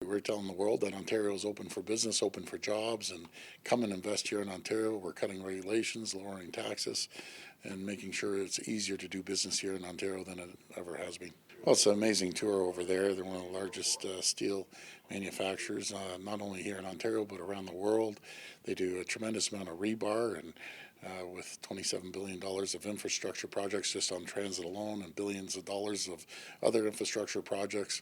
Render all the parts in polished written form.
We're telling the world that Ontario is open for business, open for jobs, and come and invest here in Ontario. We're cutting regulations, lowering taxes, and making sure it's easier to do business here in Ontario than it ever has been. Well, it's an amazing tour over there. They're one of the largest steel manufacturers, not only here in Ontario, but around the world. They do a tremendous amount of rebar, and with $27 billion of infrastructure projects just on transit alone and billions of dollars of other infrastructure projects,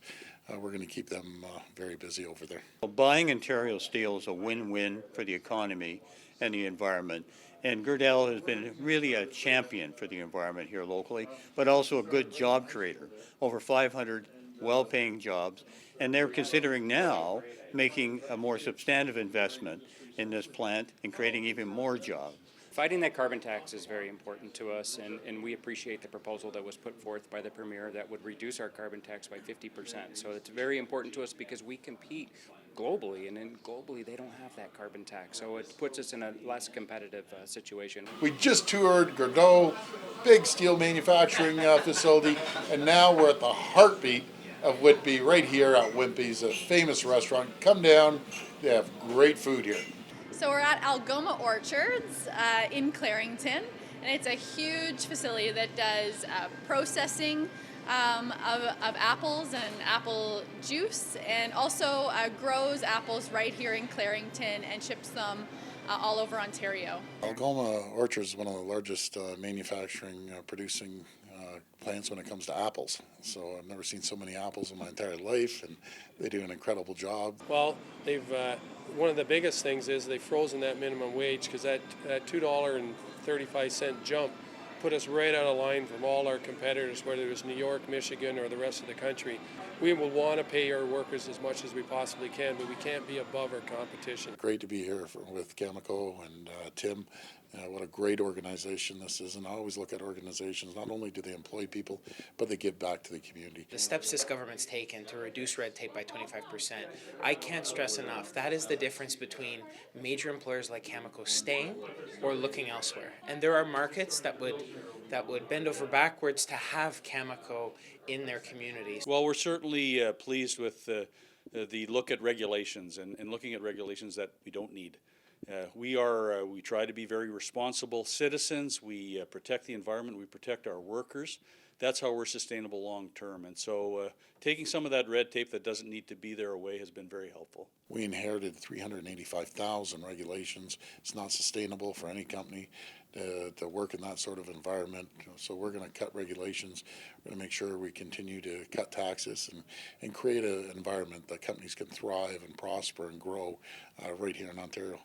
we're going to keep them very busy over there. Well, buying Ontario steel is a win-win for the economy and the environment. And Gerdau has been really a champion for the environment here locally, but also a good job creator. Over 500 well-paying jobs. And they're considering now making a more substantive investment in this plant and creating even more jobs. Fighting that carbon tax is very important to us, and we appreciate the proposal that was put forth by the Premier that would reduce our carbon tax by 50%. So it's very important to us because we compete globally, and then globally they don't have that carbon tax. So it puts us in a less competitive situation. We just toured Gerdau, big steel manufacturing facility, and now we're at the heartbeat of Whitby, right here at Wimpy's, a famous restaurant. Come down, they have great food here. So we're at Algoma Orchards in Clarington, and it's a huge facility that does processing of apples and apple juice, and also grows apples right here in Clarington and ships them all over Ontario. Algoma Orchards is one of the largest manufacturing, producing plants when it comes to apples. So I've never seen so many apples in my entire life, and they do an incredible job. Well, they've one of the biggest things is they've frozen that minimum wage, because that $2.35 jump put us right out of line from all our competitors, whether it was New York, Michigan, or the rest of the country. We will want to pay our workers as much as we possibly can, but we can't be above our competition. Great to be here with Cameco and Tim. What a great organization this is, and I always look at organizations, not only do they employ people, but they give back to the community. The steps this government's taken to reduce red tape by 25%, I can't stress enough, that is the difference between major employers like Cameco staying or looking elsewhere. And there are markets that would bend over backwards to have Cameco in their communities. Well, we're certainly pleased with the look at regulations and looking at regulations that we don't need. We try to be very responsible citizens. We protect the environment. We protect our workers. That's how we're sustainable long term. And so taking some of that red tape that doesn't need to be there away has been very helpful. We inherited 385,000 regulations. It's not sustainable for any company to work in that sort of environment. So we're going to cut regulations. We're going to make sure we continue to cut taxes and create an environment that companies can thrive and prosper and grow right here in Ontario.